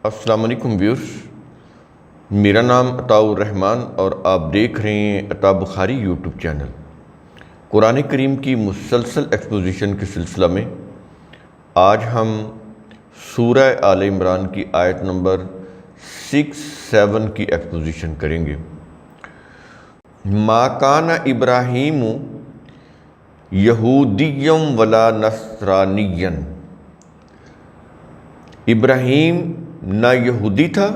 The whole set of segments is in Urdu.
السلام علیکم ویورز، میرا نام عطاء الرحمن اور آپ دیکھ رہے ہیں عطاء بخاری یوٹیوب چینل۔ قرآن کریم کی مسلسل ایکسپوزیشن کے سلسلہ میں آج ہم سورہ آل عمران کی آیت نمبر 6-7 کی ایکسپوزیشن کریں گے۔ ما کان ابراہیم یہودی ولا نصرانی، ابراہیم نہ یہودی تھا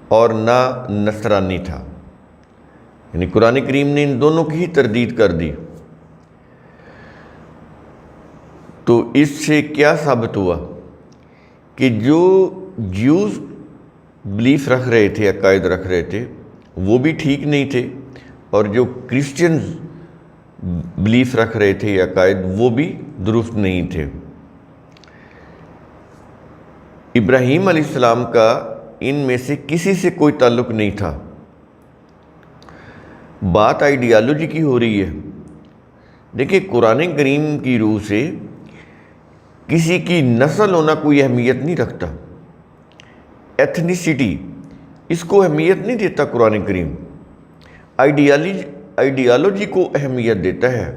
اور نہ نصرانی تھا، یعنی قرآن کریم نے ان دونوں کی ہی تردید کر دی۔ تو اس سے کیا ثابت ہوا کہ جو جیوز بلیف رکھ رہے تھے، عقائد رکھ رہے تھے، وہ بھی ٹھیک نہیں تھے، اور جو کرسچنز بلیف رکھ رہے تھے عقائد، وہ بھی درست نہیں تھے۔ ابراہیم علیہ السلام کا ان میں سے کسی سے کوئی تعلق نہیں تھا۔ بات آئیڈیالوجی کی ہو رہی ہے۔ دیکھیں، قرآن کریم کی روح سے کسی کی نسل ہونا کوئی اہمیت نہیں رکھتا، ایتھنیسٹی، اس کو اہمیت نہیں دیتا قرآن کریم، آئیڈیالوجی کو اہمیت دیتا ہے۔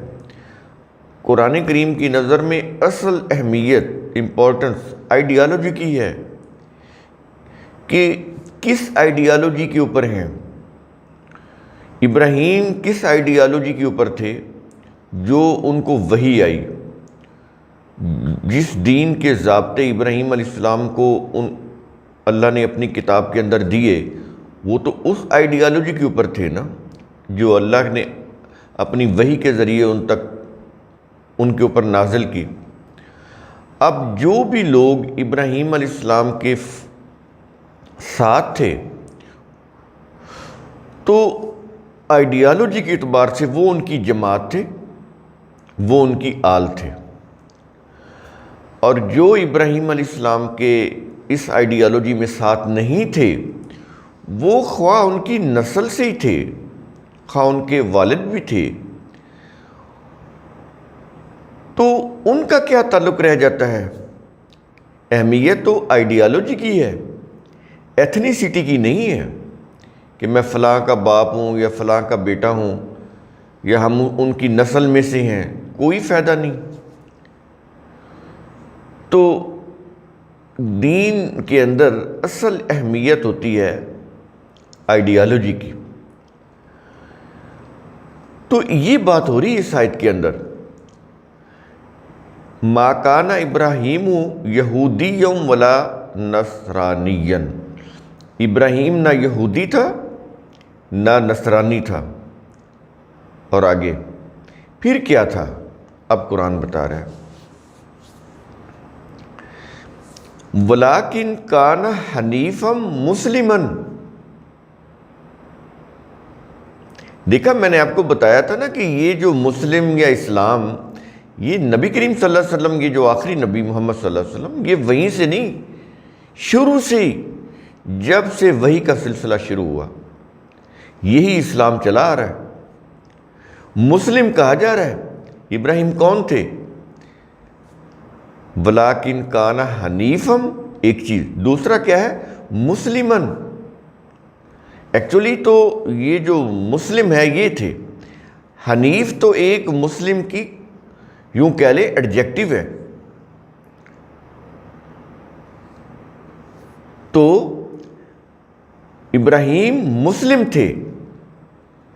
قرآن کریم کی نظر میں اصل اہمیت، امپورٹنس آئیڈیالوجی کی ہے کہ کس آئیڈیالوجی کے اوپر ہیں۔ ابراہیم کس آئیڈیالوجی کے اوپر تھے؟ جو ان کو وحی آئی، جس دین کے ضابطے ابراہیم علیہ السلام کو اللہ نے اپنی کتاب کے اندر دیے، وہ تو اس آئیڈیالوجی کے اوپر تھے نا، جو اللہ نے اپنی وحی کے ذریعے ان کے اوپر نازل کی۔ اب جو بھی لوگ ابراہیم علیہ السلام کے ساتھ تھے، تو آئیڈیالوجی کے اعتبار سے وہ ان کی جماعت تھے، وہ ان کی آل تھے، اور جو ابراہیم علیہ السلام کے اس آئیڈیالوجی میں ساتھ نہیں تھے، وہ خواہ ان کی نسل سے ہی تھے، خواہ ان کے والد بھی تھے، تو ان کا کیا تعلق رہ جاتا ہے؟ اہمیت تو آئیڈیالوجی کی ہے، ایتھنیسٹی کی نہیں ہے کہ میں فلاں کا باپ ہوں یا فلاں کا بیٹا ہوں یا ہم ان کی نسل میں سے ہیں، کوئی فائدہ نہیں۔ تو دین کے اندر اصل اہمیت ہوتی ہے آئیڈیالوجی کی۔ تو یہ بات ہو رہی ہے اس آیت کے اندر، ما کان ابراہیم یہودی ولا نصرانی، ابراہیم نہ یہودی تھا نہ نصرانی تھا۔ اور آگے پھر کیا تھا؟ اب قرآن بتا رہا ہے، وَلَٰكِنْ كَانَ حَنِيفًا مُسْلِمًا۔ دیکھا، میں نے آپ کو بتایا تھا نا کہ یہ جو مسلم یا اسلام، یہ نبی کریم صلی اللہ علیہ وسلم، یہ جو آخری نبی محمد صلی اللہ علیہ وسلم، یہ وہیں سے نہیں، شروع سے ہی، جب سے وحی کا سلسلہ شروع ہوا، یہی اسلام چلا آ رہا ہے، مسلم کہا جا رہا ہے۔ ابراہیم کون تھے؟ وَلَٰكِنْ كَانَ حَنِيفًا، ایک چیز، دوسرا کیا ہے؟ مسلمًا۔ ایکچولی تو یہ جو مسلم ہے یہ تھے، حنیف تو ایک مسلم کی یوں کہہ لیں ایڈجیکٹیو ہے۔ تو ابراہیم مسلم تھے،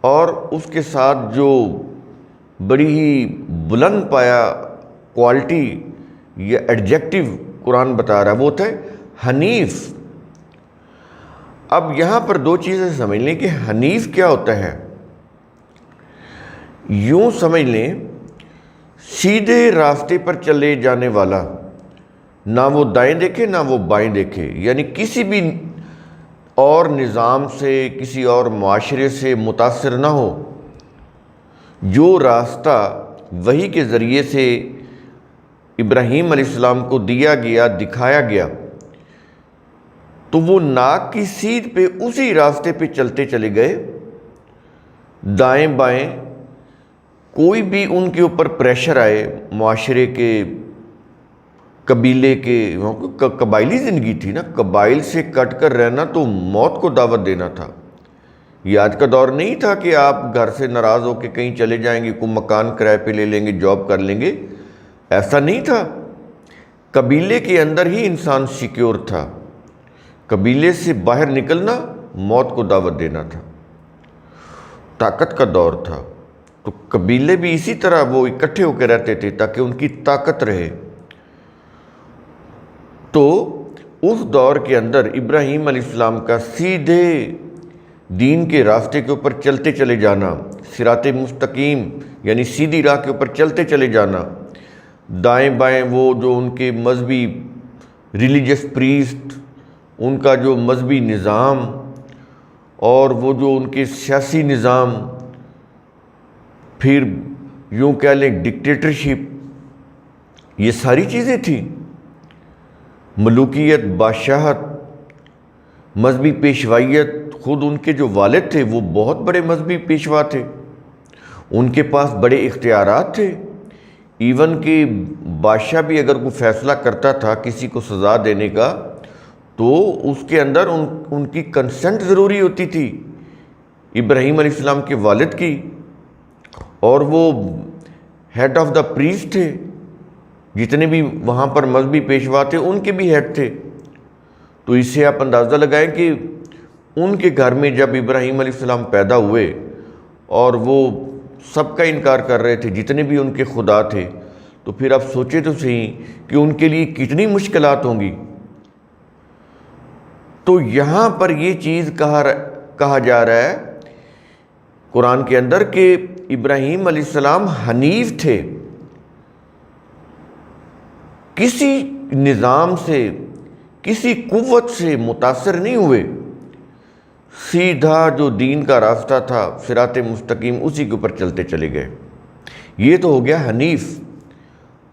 اور اس کے ساتھ جو بڑی ہی بلند پایا کوالٹی یا ایڈجیکٹیو قرآن بتا رہا ہے، وہ تھے حنیف۔ اب یہاں پر دو چیزیں سمجھ لیں کہ حنیف کیا ہوتا ہے۔ یوں سمجھ لیں، سیدھے راستے پر چلے جانے والا، نہ وہ دائیں دیکھے نہ وہ بائیں دیکھے، یعنی کسی بھی اور نظام سے، کسی اور معاشرے سے متاثر نہ ہو۔ جو راستہ وحی کے ذریعے سے ابراہیم علیہ السلام کو دیا گیا، دکھایا گیا، تو وہ ناک کی سیدھ پہ اسی راستے پہ چلتے چلے گئے، دائیں بائیں کوئی بھی ان کے اوپر پریشر آئے، معاشرے کے قبیلے کے قبائلی زندگی تھی نا، قبائل سے کٹ کر رہنا تو موت کو دعوت دینا تھا۔ یہ آج کا دور نہیں تھا کہ آپ گھر سے ناراض ہو کے کہیں چلے جائیں گے، کوئی مکان کرائے پہ لے لیں گے، جاب کر لیں گے، ایسا نہیں تھا۔ قبیلے کے اندر ہی انسان سیکیور تھا، قبیلے سے باہر نکلنا موت کو دعوت دینا تھا، طاقت کا دور تھا۔ تو قبیلے بھی اسی طرح وہ اکٹھے ہو کے رہتے تھے تاکہ ان کی طاقت رہے۔ تو اس دور کے اندر ابراہیم علیہ السلام کا سیدھے دین کے راستے کے اوپر چلتے چلے جانا، صراط مستقیم یعنی سیدھی راہ کے اوپر چلتے چلے جانا، دائیں بائیں وہ جو ان کے مذہبی ریلیجس پریسٹ، ان کا جو مذہبی نظام اور وہ جو ان کے سیاسی نظام، پھر یوں کہہ لیں ڈکٹیٹرشپ، یہ ساری چیزیں تھیں، ملوکیت، بادشاہت، مذہبی پیشوائیت۔ خود ان کے جو والد تھے وہ بہت بڑے مذہبی پیشوا تھے، ان کے پاس بڑے اختیارات تھے، ایون کہ بادشاہ بھی اگر کوئی فیصلہ کرتا تھا کسی کو سزا دینے کا تو اس کے اندر ان کی کنسنٹ ضروری ہوتی تھی، ابراہیم علیہ السلام کے والد کی، اور وہ ہیڈ آف دا پریسٹ تھے، جتنے بھی وہاں پر مذہبی پیشوا تھے ان کے بھی ہیڈ تھے۔ تو اس سے آپ اندازہ لگائیں کہ ان کے گھر میں جب ابراہیم علیہ السلام پیدا ہوئے اور وہ سب کا انکار کر رہے تھے، جتنے بھی ان کے خدا تھے، تو پھر آپ سوچیں تو صحیح کہ ان کے لیے کتنی مشکلات ہوں گی۔ تو یہاں پر یہ چیز کہا جا رہا ہے قرآن کے اندر کہ ابراہیم علیہ السلام حنیف تھے، کسی نظام سے، کسی قوت سے متاثر نہیں ہوئے، سیدھا جو دین کا راستہ تھا صراط مستقیم اسی کے اوپر چلتے چلے گئے۔ یہ تو ہو گیا حنیف،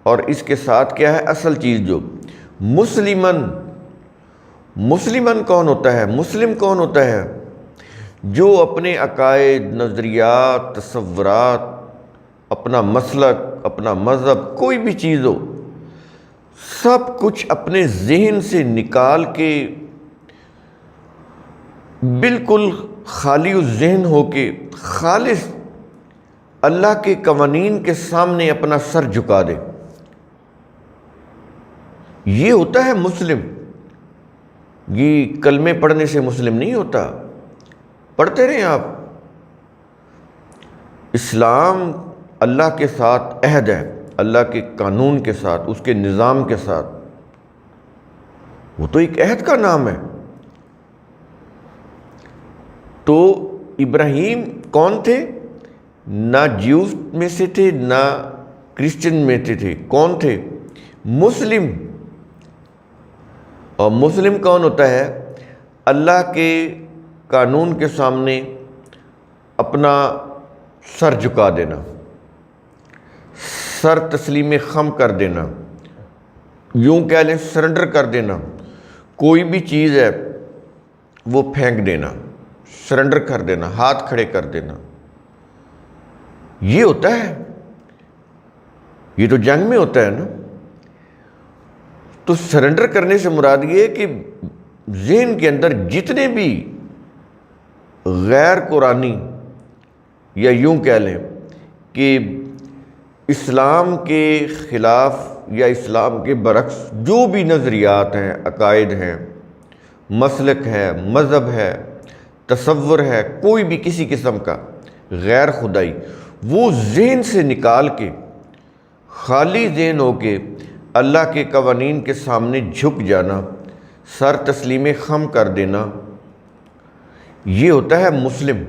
اور اس کے ساتھ کیا ہے اصل چیز جو مسلمن کون ہوتا ہے؟ مسلم کون ہوتا ہے؟ جو اپنے عقائد، نظریات، تصورات، اپنا مسلک، اپنا مذہب، کوئی بھی چیز ہو، سب کچھ اپنے ذہن سے نکال کے بالکل خالی ذہن ہو کے خالص اللہ کے قوانین کے سامنے اپنا سر جھکا دے، یہ ہوتا ہے مسلم۔ یہ کلمے پڑھنے سے مسلم نہیں ہوتا، پڑھتے رہیں آپ۔ اسلام اللہ کے ساتھ عہد ہے، اللہ کے قانون کے ساتھ، اس کے نظام کے ساتھ، وہ تو ایک عہد کا نام ہے۔ تو ابراہیم کون تھے؟ نہ جیوز میں سے تھے نہ کرسچن میں سے تھے، کون تھے؟ مسلم۔ اور مسلم کون ہوتا ہے؟ اللہ کے قانون کے سامنے اپنا سر جھکا دینا، سر تسلیم خم کر دینا، یوں کہہ لیں سرنڈر کر دینا، کوئی بھی چیز ہے وہ پھینک دینا، سرنڈر کر دینا، ہاتھ کھڑے کر دینا، یہ ہوتا ہے۔ یہ تو جنگ میں ہوتا ہے نا۔ تو سرنڈر کرنے سے مراد یہ ہے کہ ذہن کے اندر جتنے بھی غیر قرآنی یا یوں کہہ لیں کہ اسلام کے خلاف یا اسلام کے برعکس جو بھی نظریات ہیں، عقائد ہیں، مسلک ہے، مذہب ہے، تصور ہے، کوئی بھی کسی قسم کا غیر خدائی، وہ ذہن سے نکال کے خالی ذہن ہو کے اللہ کے قوانین کے سامنے جھک جانا، سر تسلیم خم کر دینا، یہ ہوتا ہے مسلم۔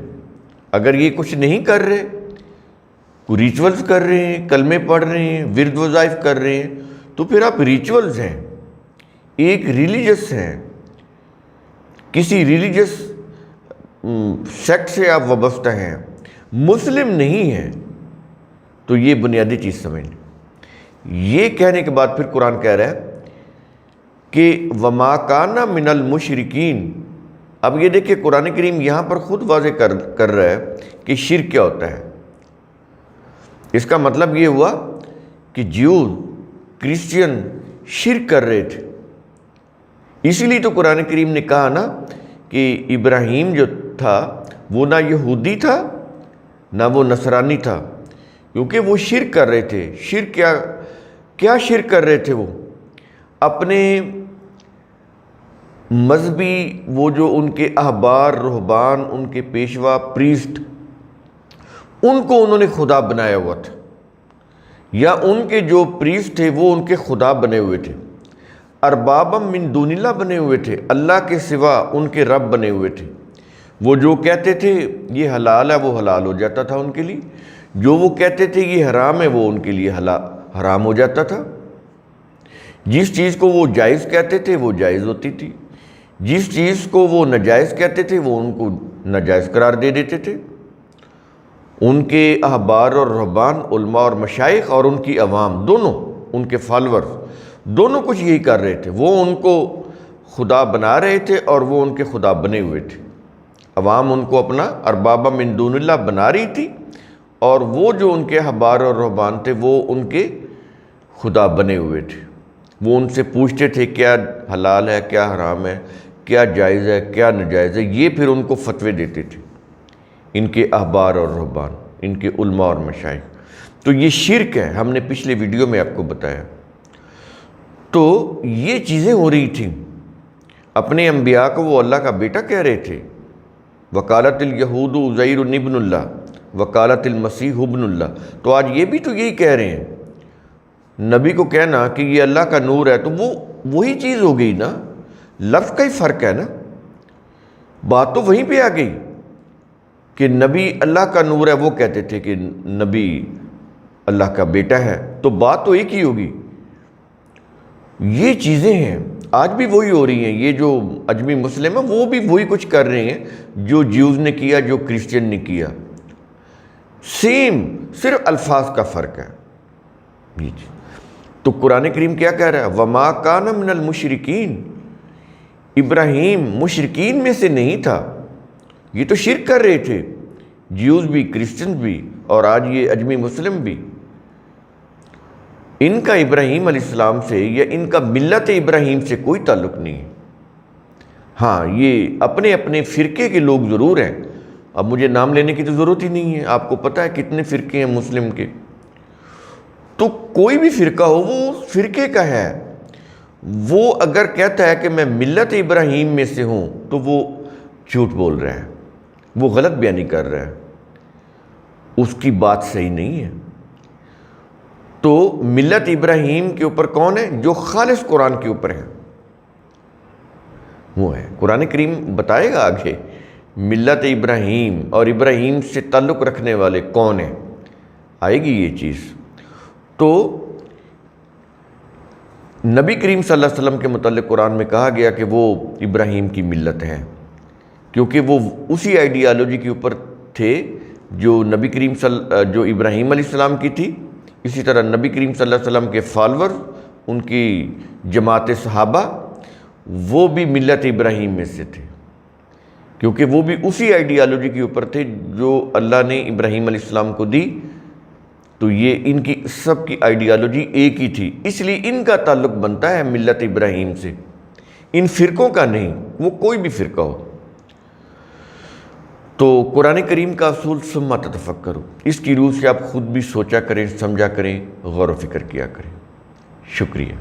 اگر یہ کچھ نہیں کر رہے، کوئی ریچولز کر رہے ہیں، کلمے پڑھ رہے ہیں، ورد وظائف کر رہے ہیں، تو پھر آپ ریچولز ہیں، ایک ریلیجس ہیں، کسی ریلیجس سیکٹ سے آپ وابستہ ہیں، مسلم نہیں ہیں۔ تو یہ بنیادی چیز سمجھ لیں۔ یہ کہنے کے بعد پھر قرآن کہہ رہا ہے کہ وَمَا كَانَ مِنَ الْمُشْرِكِينَ۔ اب یہ دیکھیں قرآن کریم یہاں پر خود واضح کر رہا ہے کہ شرک کیا ہوتا ہے۔ اس کا مطلب یہ ہوا کہ جیو، کرسچین، شرک کر رہے تھے. اسی لیے تو قرآن کریم نے کہا نا کہ ابراہیم جو تھا وہ نہ یہودی تھا نہ وہ نصرانی تھا، کیونکہ وہ شرک کر رہے تھے. شرک کیا شرک کر رہے تھے؟ وہ اپنے مذہبی وہ جو ان کے احبار رہبان، ان کے پیشوا پریسٹ، ان کو انہوں نے خدا بنایا ہوا تھا، یا ان کے جو پریسٹ تھے وہ ان کے خدا بنے ہوئے تھے. اربابا من دون اللہ بنے ہوئے تھے، اللہ کے سوا ان کے رب بنے ہوئے تھے. وہ جو کہتے تھے یہ حلال ہے وہ حلال ہو جاتا تھا ان کے لیے، جو وہ کہتے تھے یہ حرام ہے وہ ان کے لیے حرام ہو جاتا تھا. جس چیز کو وہ جائز کہتے تھے وہ جائز ہوتی تھی، جس چیز کو وہ ناجائز کہتے تھے وہ ان کو ناجائز قرار دے دیتے تھے. ان کے احبار اور رہبان، علماء اور مشائخ، اور ان کی عوام دونوں، ان کے فالورز دونوں کچھ یہی کر رہے تھے. وہ ان کو خدا بنا رہے تھے اور وہ ان کے خدا بنے ہوئے تھے. عوام ان کو اپنا اربابا من دون اللہ بنا رہی تھی، اور وہ جو ان کے احبار اور رہبان تھے وہ ان کے خدا بنے ہوئے تھے. وہ ان سے پوچھتے تھے کیا حلال ہے، کیا حرام ہے، کیا جائز ہے، کیا ناجائز ہے. یہ پھر ان کو فتوے دیتے تھے، ان کے احبار اور رہبان، ان کے علماء اور مشائخ. تو یہ شرک ہے، ہم نے پچھلے ویڈیو میں آپ کو بتایا. تو یہ چیزیں ہو رہی تھیں. اپنے انبیاء کو وہ اللہ کا بیٹا کہہ رہے تھے. وقالت الیہود عزیر ابن اللہ وقالت المسیح ابن اللہ. تو آج یہ بھی تو یہی کہہ رہے ہیں. نبی کو کہنا کہ یہ اللہ کا نور ہے تو وہ وہی چیز ہو گئی نا، لفظ کا ہی فرق ہے نا. بات تو وہیں پہ آ گئی کہ نبی اللہ کا نور ہے، وہ کہتے تھے کہ نبی اللہ کا بیٹا ہے، تو بات تو ایک ہی ہوگی. یہ چیزیں ہیں آج بھی وہی ہو رہی ہیں. یہ جو اجمی مسلم ہیں وہ بھی وہی کچھ کر رہے ہیں جو جیوز نے کیا، جو کرسچن نے کیا. سیم، صرف الفاظ کا فرق ہے. تو قرآن کریم کیا کہہ رہا ہے؟ وَمَا كَانَ مِنَ الْمُشْرِكِينَ. ابراہیم مشرکین میں سے نہیں تھا. یہ تو شرک کر رہے تھے، جیوز بھی، کرسچن بھی، اور آج یہ اجمی مسلم بھی. ان کا ابراہیم علیہ السلام سے یا ان کا ملت ابراہیم سے کوئی تعلق نہیں ہے. ہاں، یہ اپنے اپنے فرقے کے لوگ ضرور ہیں. اب مجھے نام لینے کی تو ضرورت ہی نہیں ہے، آپ کو پتہ ہے کتنے فرقے ہیں مسلم کے. تو کوئی بھی فرقہ ہو وہ فرقے کا ہے. وہ اگر کہتا ہے کہ میں ملت ابراہیم میں سے ہوں تو وہ جھوٹ بول رہا ہے، وہ غلط بیانی کر رہا ہے، اس کی بات صحیح نہیں ہے. تو ملت ابراہیم کے اوپر کون ہے؟ جو خالص قرآن کے اوپر ہے وہ ہے. قرآن کریم بتائے گا آگے ملت ابراہیم اور ابراہیم سے تعلق رکھنے والے کون ہیں، آئے گی یہ چیز. تو نبی کریم صلی اللہ علیہ وسلم کے متعلق قرآن میں کہا گیا کہ وہ ابراہیم کی ملت ہے، کیونکہ وہ اسی آئیڈیالوجی کے اوپر تھے جو نبی کریم جو ابراہیم علیہ السلام کی تھی. اسی طرح نبی کریم صلی اللہ علیہ وسلم کے فالور، ان کی جماعت صحابہ، وہ بھی ملت ابراہیم میں سے تھے، کیونکہ وہ بھی اسی آئیڈیالوجی کے اوپر تھے جو اللہ نے ابراہیم علیہ السلام کو دی. تو یہ ان کی سب کی آئیڈیالوجی ایک ہی تھی، اس لیے ان کا تعلق بنتا ہے ملت ابراہیم سے، ان فرقوں کا نہیں، وہ کوئی بھی فرقہ ہو. تو قرآن کریم کا اصول ثم تتفکروا، اس کی روح سے آپ خود بھی سوچا کریں، سمجھا کریں، غور و فکر کیا کریں. شکریہ.